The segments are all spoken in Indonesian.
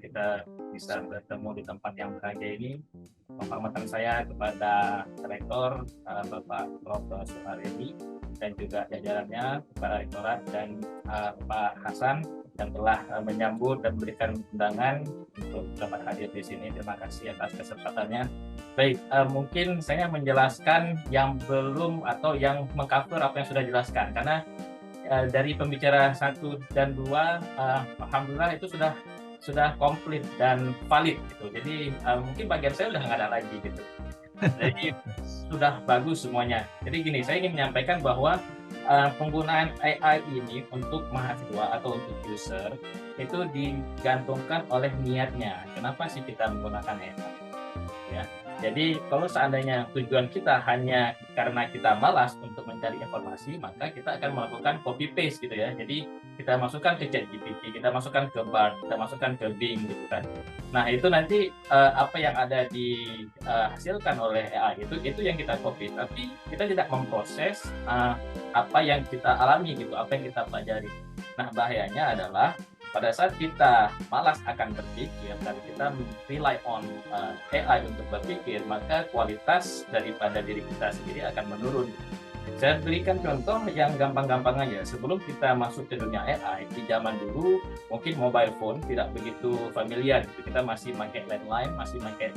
kita bisa bertemu di tempat yang berbahagia ini. Penghormatan saya kepada Rektor Bapak Prof. Suharyadi dan juga jajarannya, para rektorat dan Pak Hasan yang telah menyambut dan memberikan undangan untuk dapat hadir di sini. Terima kasih atas kesempatannya. Baik, mungkin saya menjelaskan yang belum atau yang mengcover apa yang sudah dijelaskan, karena dari pembicara 1 dan 2, alhamdulillah itu sudah komplit dan valid gitu. Jadi mungkin bagian saya udah nggak ada lagi gitu. Jadi sudah bagus semuanya. Jadi gini, saya ingin menyampaikan bahwa penggunaan AI ini untuk mahasiswa atau untuk user itu digantungkan oleh niatnya. Kenapa sih kita menggunakan AI? Ya. Jadi kalau seandainya tujuan kita hanya karena kita malas untuk mencari informasi, maka kita akan melakukan copy paste gitu ya. Jadi kita masukkan ke ChatGPT, kita masukkan ke Bard, kita masukkan ke Bing gitu kan. Nah itu nanti apa yang ada dihasilkan oleh AI itu yang kita copy, tapi kita tidak memproses apa yang kita alami gitu, apa yang kita pelajari. Nah bahayanya adalah pada saat kita malas akan berpikir dan kita rely on AI untuk berpikir, maka kualitas daripada diri kita sendiri akan menurun. Saya berikan contoh yang gampang-gampang aja. Sebelum kita masuk ke dunia AI, di zaman dulu mungkin mobile phone tidak begitu familiar gitu. Kita masih pakai landline, masih pakai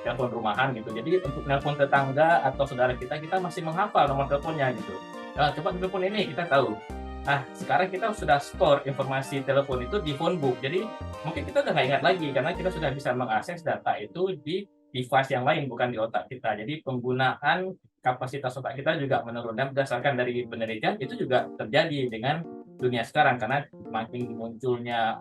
telepon rumahan gitu. Jadi untuk telepon tetangga atau saudara kita masih menghafal nomor teleponnya gitu. Nah, coba telepon ini kita tahu. Nah, sekarang kita sudah store informasi telepon itu di phone book. Jadi mungkin kita udah nggak ingat lagi karena kita sudah bisa mengakses data itu di device yang lain, bukan di otak kita. Jadi penggunaan kapasitas otak kita juga menurun. Dan berdasarkan dari penelitian itu juga terjadi dengan dunia sekarang karena makin munculnya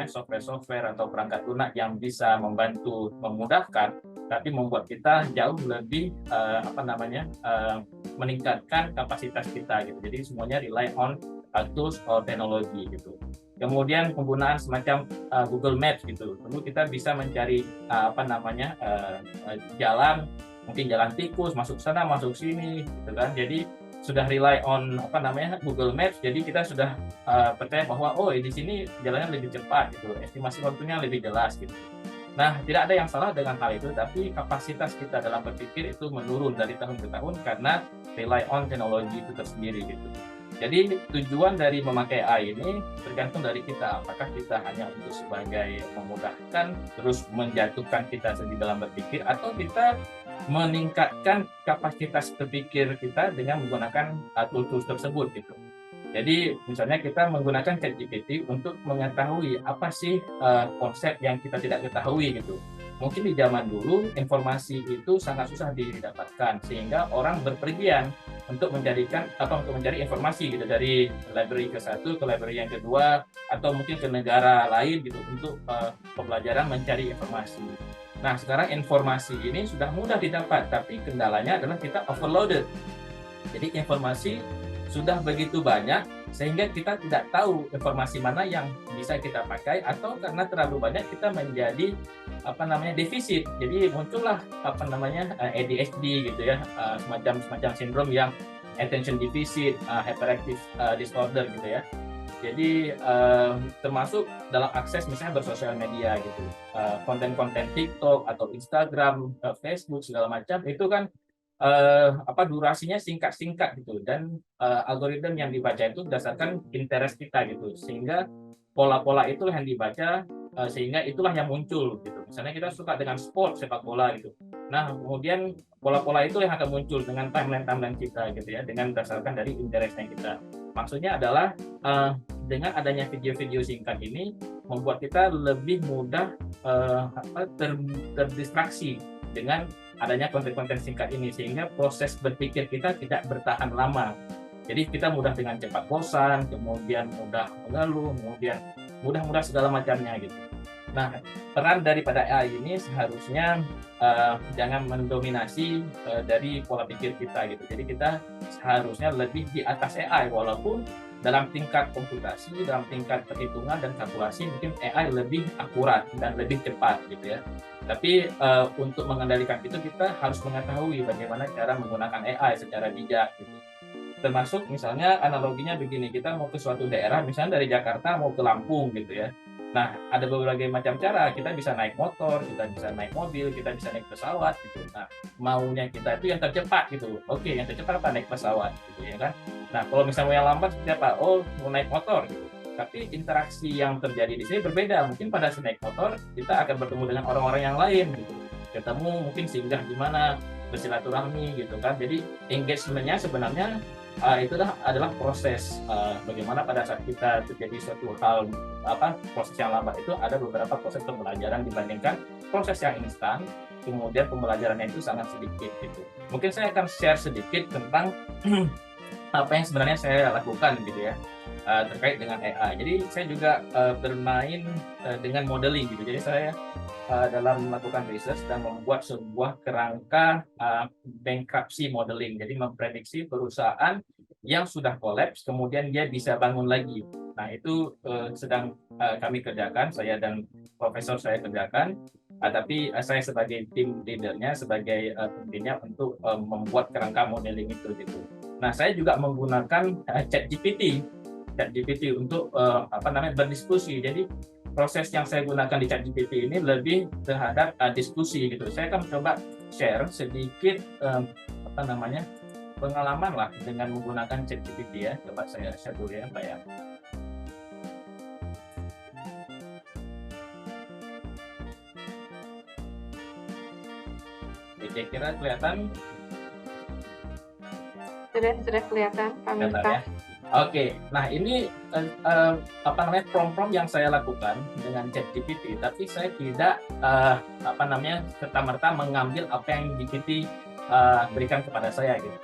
software-software atau perangkat lunak yang bisa membantu memudahkan, tapi membuat kita jauh lebih meningkatkan kapasitas kita gitu. Jadi semuanya rely on tools or teknologi gitu. Kemudian penggunaan semacam Google Maps gitu. Lalu kita bisa mencari jalan, mungkin jalan tikus, masuk sana, masuk sini gitu kan. Jadi sudah rely on Google Maps. Jadi kita sudah percaya bahwa di sini jalannya lebih cepat gitu. Estimasi waktunya lebih jelas gitu. Nah, tidak ada yang salah dengan hal itu, tapi kapasitas kita dalam berpikir itu menurun dari tahun ke tahun karena rely on teknologi itu tersendiri gitu. Jadi tujuan dari memakai AI ini tergantung dari kita, apakah kita hanya untuk sebagai memudahkan, terus menjatuhkan kita sendiri dalam berpikir, atau kita meningkatkan kapasitas berpikir kita dengan menggunakan tools-tools tersebut gitu. Jadi misalnya kita menggunakan ChatGPT untuk mengetahui apa sih konsep yang kita tidak ketahui gitu. Mungkin di zaman dulu informasi itu sangat susah didapatkan sehingga orang berpergian untuk mencari informasi gitu dari library ke satu ke library yang kedua atau mungkin ke negara lain gitu untuk pembelajaran mencari informasi. Nah sekarang informasi ini sudah mudah didapat, tapi kendalanya adalah kita overloaded. Jadi informasi sudah begitu banyak sehingga kita tidak tahu informasi mana yang bisa kita pakai, atau karena terlalu banyak kita menjadi defisit. Jadi muncullah ADHD gitu ya, semacam sindrom yang attention deficit hyperactive disorder gitu ya. Jadi termasuk dalam akses misalnya bersosial media gitu, konten-konten TikTok atau Instagram, Facebook segala macam itu kan durasinya singkat-singkat gitu, dan algoritma yang dibaca itu berdasarkan interest kita gitu, sehingga pola-pola itu yang dibaca sehingga itulah yang muncul gitu. Misalnya kita suka dengan sport sepak bola gitu, nah kemudian pola-pola itu yang akan muncul dengan timeline kita gitu ya, dengan berdasarkan dari interestnya kita. Maksudnya adalah dengan adanya video-video singkat ini membuat kita lebih mudah terdistraksi dengan adanya konten-konten singkat ini, sehingga proses berpikir kita tidak bertahan lama. Jadi kita mudah dengan cepat bosan, kemudian mudah mengeluh, kemudian mudah segala macamnya gitu. Nah, peran daripada AI ini seharusnya jangan mendominasi dari pola pikir kita gitu. Jadi kita seharusnya lebih di atas AI, walaupun dalam tingkat komputasi, dalam tingkat perhitungan dan kalkulasi mungkin AI lebih akurat dan lebih cepat gitu ya. Tapi untuk mengendalikan itu kita harus mengetahui bagaimana cara menggunakan AI secara bijak gitu. Termasuk misalnya analoginya begini, kita mau ke suatu daerah, misalnya dari Jakarta mau ke Lampung gitu ya. Nah, ada berbagai macam cara. Kita bisa naik motor, kita bisa naik mobil, kita bisa naik pesawat gitu. Nah, maunya kita itu yang tercepat gitu. Oke, yang tercepat apa? Naik pesawat gitu ya kan. Nah, kalau misalnya yang lambat seperti apa? Oh, mau naik motor gitu. Tapi interaksi yang terjadi di sini berbeda. Mungkin pada saat naik motor, kita akan bertemu dengan orang-orang yang lain gitu. Ketemu mungkin singgah di mana, bersilaturahmi gitu kan. Jadi engagement-nya sebenarnya itu adalah proses bagaimana pada saat kita terjadi suatu hal proses yang lambat itu ada beberapa proses pembelajaran dibandingkan proses yang instan, kemudian pembelajarannya itu sangat sedikit gitu. Mungkin saya akan share sedikit tentang apa yang sebenarnya saya lakukan gitu ya terkait dengan AI. Jadi saya juga bermain dengan modeling gitu. Jadi saya dalam melakukan research dan membuat sebuah kerangka bankruptcy modeling. Jadi memprediksi perusahaan yang sudah kolaps kemudian dia bisa bangun lagi. Nah, itu sedang kami kerjakan, saya dan profesor saya kerjakan. Tapi saya sebagai tim leadernya, sebagai pemimpinnya untuk membuat kerangka modeling itu gitu. Nah, saya juga menggunakan ChatGPT untuk berdiskusi. Jadi proses yang saya gunakan di ChatGPT ini lebih terhadap diskusi gitu. Saya akan coba share sedikit pengalaman lah dengan menggunakan ChatGPT ya. Coba saya share dulu ya, Pak ya. Kira-kira kelihatan? Sudah kelihatan, Pak Miftah. Ya. Oke, nah ini prompt yang saya lakukan dengan ChatGPT, tapi saya tidak serta-merta mengambil apa yang GPT berikan kepada saya gitu.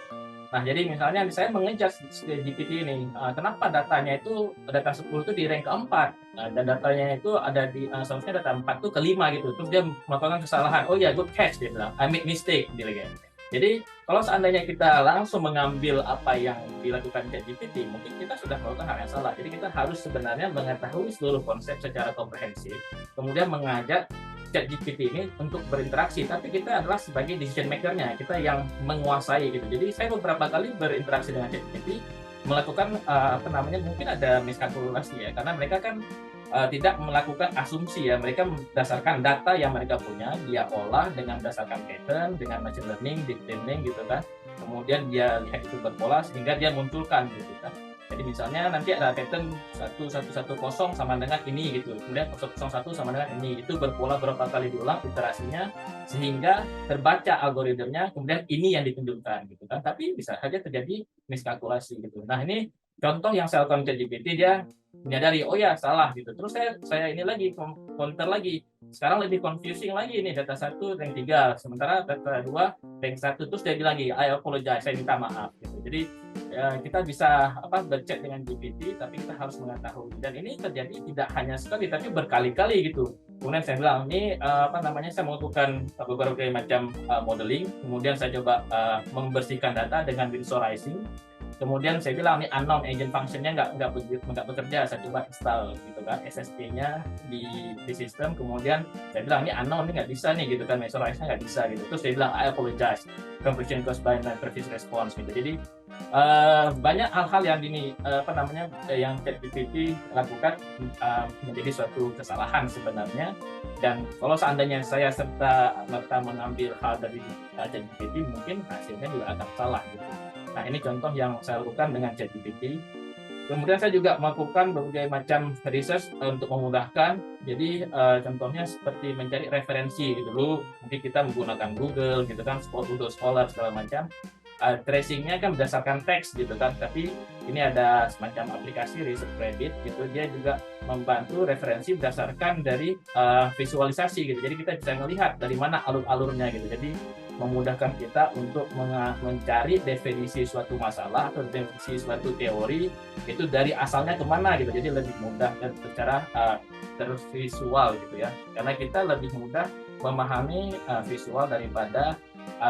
Nah, jadi misalnya saya mengejar GPT ini, kenapa data 10 itu di rank keempat, dan datanya itu ada di seharusnya data 4 itu kelima gitu, terus dia melakukan kesalahan. Oh ya, good catch, dia bilang, I make mistake, dia bilang. Jadi kalau seandainya kita langsung mengambil apa yang dilakukan ChatGPT, mungkin kita sudah melakukan hal yang salah. Jadi kita harus sebenarnya mengetahui seluruh konsep secara komprehensif, kemudian mengajak ChatGPT ini untuk berinteraksi. Tapi kita adalah sebagai decision maker-nya, kita yang menguasai gitu. Jadi saya beberapa kali berinteraksi dengan ChatGPT, melakukan mungkin ada miskalkulasi ya, karena mereka kan tidak melakukan asumsi ya, mereka berdasarkan data yang mereka punya, dia olah dengan berdasarkan pattern, dengan machine learning, deep learning gitu kan, kemudian dia lihat itu berpola sehingga dia munculkan gitu kan. Jadi misalnya nanti ada pattern 1110 sama dengan ini gitu, kemudian 001 sama dengan ini, itu berpola berapa kali diulang iterasinya sehingga terbaca algoritmnya, kemudian ini yang ditunjukkan gitu kan. Tapi bisa saja terjadi miskalkulasi gitu. Nah, ini contoh yang saya lakukan ChatGPT, dia menyadari oh ya salah gitu. Terus saya ini lagi counter lagi. Sekarang lebih confusing lagi ini, data 1 rank 3, sementara data 2 rank 1. Terus dia bilang lagi I apologize, saya minta maaf gitu. Jadi kita bisa berchat dengan GPT, tapi kita harus mengetahui, dan ini terjadi tidak hanya sekali tapi berkali-kali gitu. Kemudian saya bilang ini saya melakukan beberapa macam modeling, kemudian saya coba membersihkan data dengan winsorizing. Kemudian saya bilang nih unknown agent functionnya nggak bekerja, saya coba install gitu kan SSD-nya di sistem. Kemudian saya bilang ini unknown, ini nggak bisa nih gitu kan, mesorize-nya nggak bisa gitu. Terus saya bilang I apologize, confusion caused by my previous response gitu. Jadi banyak hal-hal yang yang ChatGPT lakukan menjadi suatu kesalahan sebenarnya. Dan kalau seandainya saya serta-merta mengambil hal dari ChatGPT, mungkin hasilnya juga akan salah gitu. Nah, ini contoh yang saya lakukan dengan ChatGPT. Kemudian saya juga melakukan berbagai macam research untuk memudahkan. Jadi contohnya seperti mencari referensi gitu. Dulu mungkin kita menggunakan Google gitu kan, Google Scholar segala macam. Tracingnya kan berdasarkan teks gitu kan, tapi ini ada semacam aplikasi Research Credit gitu, dia juga membantu referensi berdasarkan dari visualisasi gitu. Jadi kita bisa melihat dari mana alur-alurnya gitu. Jadi memudahkan kita untuk mencari definisi suatu masalah atau definisi suatu teori itu dari asalnya kemana gitu. Jadi lebih mudah dan secara tervisual gitu ya, karena kita lebih mudah memahami visual daripada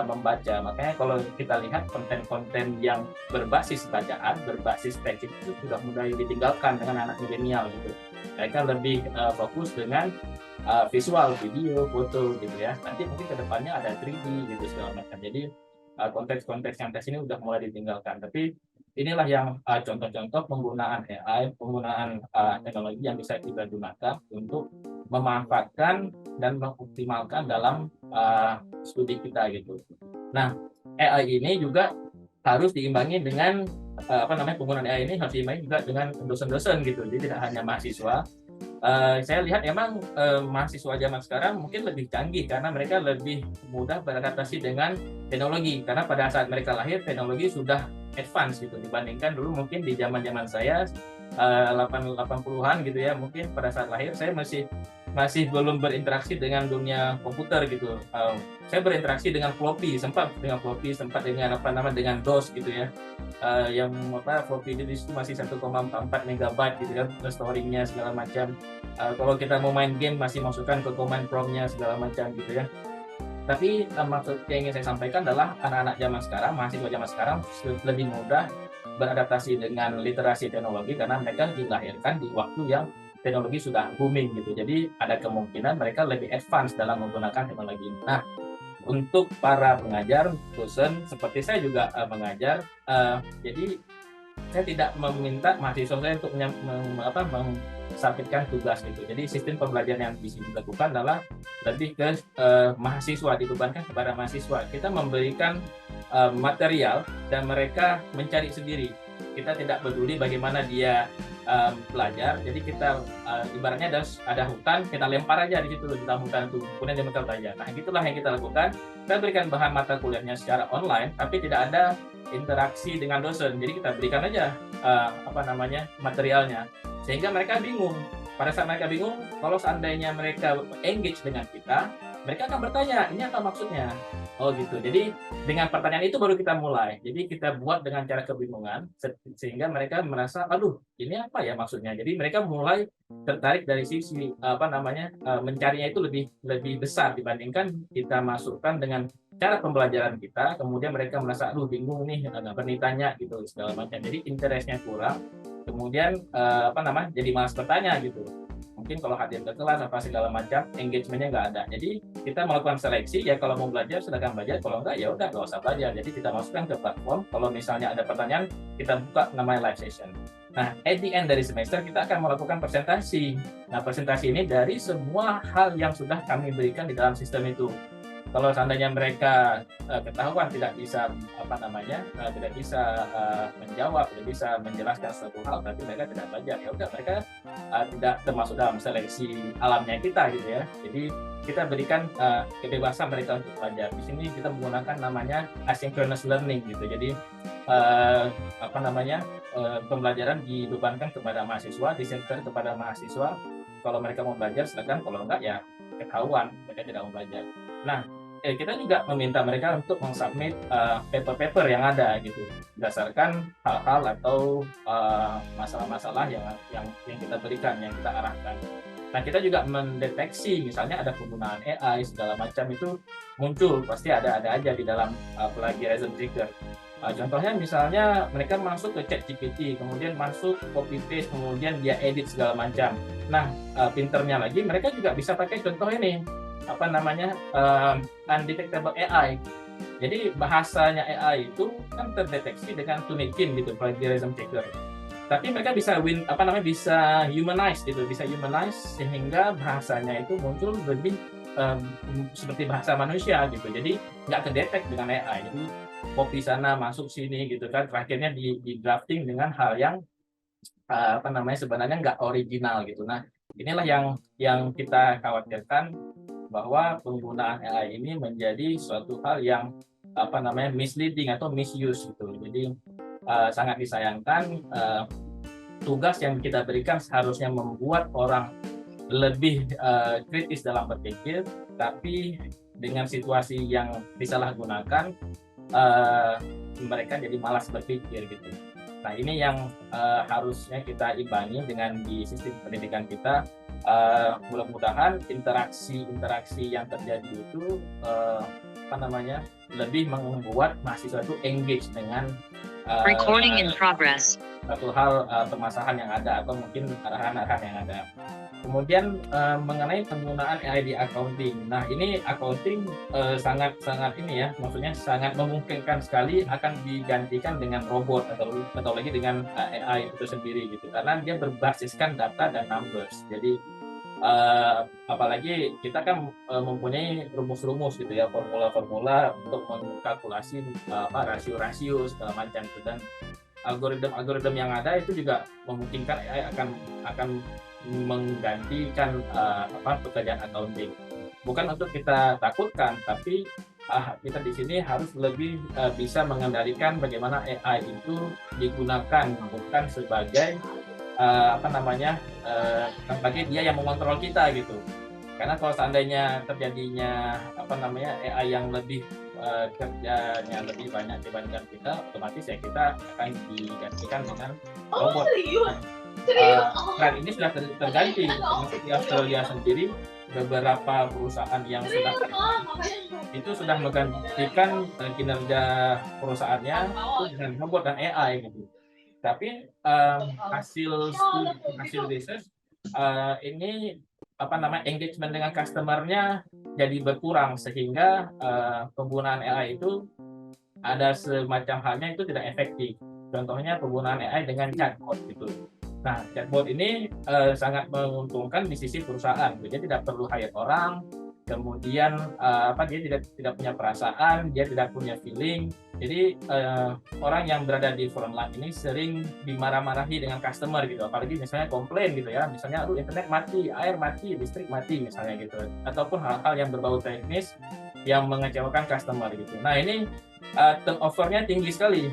membaca. Makanya kalau kita lihat konten-konten yang berbasis bacaan, berbasis teks itu sudah mulai ditinggalkan dengan anak milenial gitu. Mereka lebih fokus dengan visual, video, foto gitu ya. Nanti mungkin kedepannya ada 3D gitu segala macam. Jadi konteks-konteks yang teks ini udah mulai ditinggalkan. Tapi inilah yang contoh-contoh penggunaan AI, penggunaan teknologi yang bisa kita gunakan untuk memanfaatkan dan mengoptimalkan dalam studi kita gitu. Nah, AI ini juga harus diimbangi dengan penggunaan AI ini harus diimbangi juga dengan dosen-dosen gitu. Jadi tidak hanya mahasiswa. Saya lihat emang mahasiswa zaman sekarang mungkin lebih canggih karena mereka lebih mudah beradaptasi dengan teknologi, karena pada saat mereka lahir teknologi sudah advance gitu dibandingkan dulu mungkin di zaman-zaman saya 80-an gitu ya, mungkin pada saat lahir saya masih belum berinteraksi dengan dunia komputer gitu. Saya berinteraksi dengan floppy, sempat dengan dengan DOS gitu ya. Yang floppy disk itu masih 1,44 megabyte gitu kan, storingnya segala macam. Kalau kita mau main game masih masukkan ke command prompt-nya segala macam gitu ya. Tapi maksud yang ingin saya sampaikan adalah anak-anak zaman sekarang, mahasiswa zaman sekarang lebih mudah beradaptasi dengan literasi teknologi karena mereka dilahirkan di waktu yang teknologi sudah booming gitu. Jadi ada kemungkinan mereka lebih advance dalam menggunakan teknologi ini. Nah, untuk para pengajar, dosen seperti saya juga mengajar, jadi saya tidak meminta mahasiswa saya untuk mensubmitkan tugas gitu. Jadi sistem pembelajaran yang bisa dilakukan adalah lebih ke mahasiswa, dibebankan kepada mahasiswa. Kita memberikan material dan mereka mencari sendiri. Kita tidak peduli bagaimana dia belajar. Jadi kita ibaratnya ada hutan, kita lempar aja di situ di dalam hutan itu, kemudian dia belajar. Nah, gitulah yang kita lakukan. Kita berikan bahan mata kuliahnya secara online, tapi tidak ada interaksi dengan dosen. Jadi kita berikan aja materialnya, sehingga mereka bingung. Pada saat mereka bingung, kalau seandainya mereka engage dengan kita, mereka akan bertanya, ini apa maksudnya? Oh gitu. Jadi dengan pertanyaan itu baru kita mulai. Jadi kita buat dengan cara kebingungan sehingga mereka merasa, aduh, ini apa ya maksudnya? Jadi mereka mulai tertarik dari sisi mencarinya itu lebih besar dibandingkan kita masukkan dengan cara pembelajaran kita. Kemudian mereka merasa, aduh, bingung nih, nggak berani tanya gitu segala macam. Jadi interestnya kurang. Kemudian jadi malas bertanya gitu. Mungkin kalau hadir ke kelas apa segala macam, engagementnya nggak ada. Jadi kita melakukan seleksi, ya kalau mau belajar silakan belajar, kalau enggak ya udah nggak usah belajar. Jadi kita masukkan ke platform. Kalau misalnya ada pertanyaan, kita buka namanya live session. Nah, at the end dari semester kita akan melakukan presentasi. Nah, presentasi ini dari semua hal yang sudah kami berikan di dalam sistem itu. Kalau seandainya mereka ketahuan tidak bisa tidak bisa menjawab, tidak bisa menjelaskan suatu hal, berarti mereka tidak belajar. Ya udah, mereka tidak termasuk dalam seleksi alamnya kita gitu ya. Jadi kita berikan kebebasan mereka untuk belajar. Di sini kita menggunakan namanya asynchronous learning gitu. Jadi pembelajaran dibebankan kepada mahasiswa, diserahkan kepada mahasiswa. Kalau mereka mau belajar silakan, kalau enggak ya ketahuan mereka tidak mau belajar. Nah, kita juga meminta mereka untuk mensubmit paper-paper yang ada gitu, berdasarkan hal-hal atau masalah-masalah yang kita berikan, yang kita arahkan. Nah, kita juga mendeteksi misalnya ada penggunaan AI segala macam itu muncul, pasti ada aja di dalam plagiarism trigger. Contohnya misalnya mereka masuk ke ChatGPT, kemudian masuk copy paste, kemudian dia edit segala macam. Nah, pinternya lagi mereka juga bisa pakai contoh ini, undetectable AI. Jadi bahasanya AI itu kan terdeteksi dengan Tunikin gitu, plagiarism checker. Tapi mereka bisa bisa humanize gitu, bisa humanize sehingga bahasanya itu muncul lebih seperti bahasa manusia gitu. Jadi nggak kedetek dengan AI. Jadi copy sana masuk sini gitu kan. Terakhirnya di drafting dengan hal yang sebenarnya nggak original gitu. Nah, inilah yang kita khawatirkan, bahwa penggunaan AI ini menjadi suatu hal yang misleading atau misuse gitu. Jadi sangat disayangkan, tugas yang kita berikan seharusnya membuat orang lebih kritis dalam berpikir, tapi dengan situasi yang disalahgunakan mereka jadi malas berpikir gitu. Nah, ini yang harusnya kita imbangi dengan di sistem pendidikan kita. Mudah-mudahan interaksi yang terjadi itu lebih membuat mahasiswa itu engage dengan Recording in progress. satu hal permasalahan yang ada atau mungkin arahan-arahan yang ada. Kemudian mengenai penggunaan AI di accounting. Nah, ini accounting sangat ini ya, maksudnya sangat memungkinkan sekali akan digantikan dengan robot atau lagi dengan AI itu sendiri gitu. Karena dia berbasiskan data dan numbers. Jadi apalagi kita kan mempunyai rumus-rumus gitu ya, formula-formula untuk mengkalkulasi rasio-rasio segala macam itu, dan algoritma yang ada itu juga memungkinkan AI akan menggantikan pekerjaan accounting. Bukan untuk kita takutkan, tapi kita di sini harus lebih bisa mengendalikan bagaimana AI itu digunakan, bukan sebagai sebagai dia yang mengontrol kita gitu. Karena kalau seandainya terjadinya AI yang lebih kerjanya lebih banyak dibandingkan kita, otomatis ya kita akan digantikan dengan robot. Tren ini sudah terganti. Di Australia sendiri beberapa perusahaan yang sudah menggantikan kinerja perusahaannya itu dengan robot dan AI gitu. Tapi hasil riset ini engagement dengan customer-nya jadi berkurang, sehingga penggunaan AI itu ada semacam halnya itu tidak efektif. Contohnya penggunaan AI dengan chatbot gitu. Nah, chatbot ini sangat menguntungkan di sisi perusahaan. Dia tidak perlu hire orang, kemudian dia tidak punya perasaan, dia tidak punya feeling. Jadi orang yang berada di front line ini sering dimarah-marahi dengan customer gitu, apalagi misalnya komplain gitu ya, misalnya internet mati, air mati, listrik mati misalnya gitu, ataupun hal-hal yang berbau teknis yang mengecewakan customer gitu. Nah, ini turnover-nya tinggi sekali.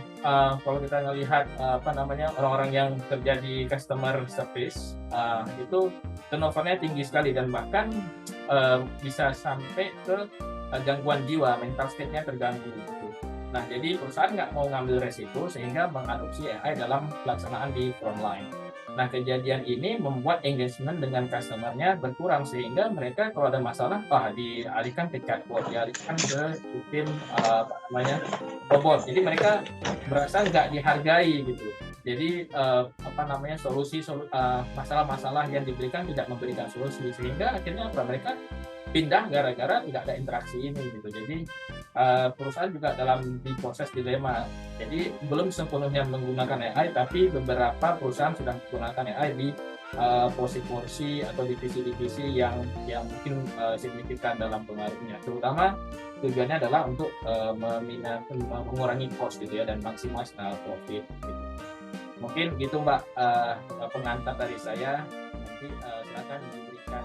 Kalau kita melihat orang-orang yang kerja di customer service itu turnover-nya tinggi sekali, dan bahkan bisa sampai ke gangguan jiwa, mental state-nya terganggu gitu. Nah, jadi perusahaan nggak mau ngambil resiko sehingga mengadopsi AI dalam pelaksanaan di frontline. Nah, kejadian ini membuat engagement dengan customer-nya berkurang, sehingga mereka kalau ada masalah, dialihkan ke chatbot, dialihkan ke tim robot. Jadi mereka merasa nggak dihargai gitu. Jadi solusi masalah-masalah yang diberikan tidak memberikan solusi, sehingga akhirnya mereka pindah gara-gara tidak ada interaksi ini gitu. Jadi perusahaan juga dalam proses dilema. Jadi belum sepenuhnya menggunakan AI, tapi beberapa perusahaan sudah menggunakan AI di porsi-porsi atau divisi-divisi yang mungkin signifikan dalam pengaruhnya. Terutama tujuannya adalah untuk mengurangi cost gitu ya, dan maksimal profit gitu. Mungkin gitu Mbak pengantar dari saya. Nanti silakan diberikan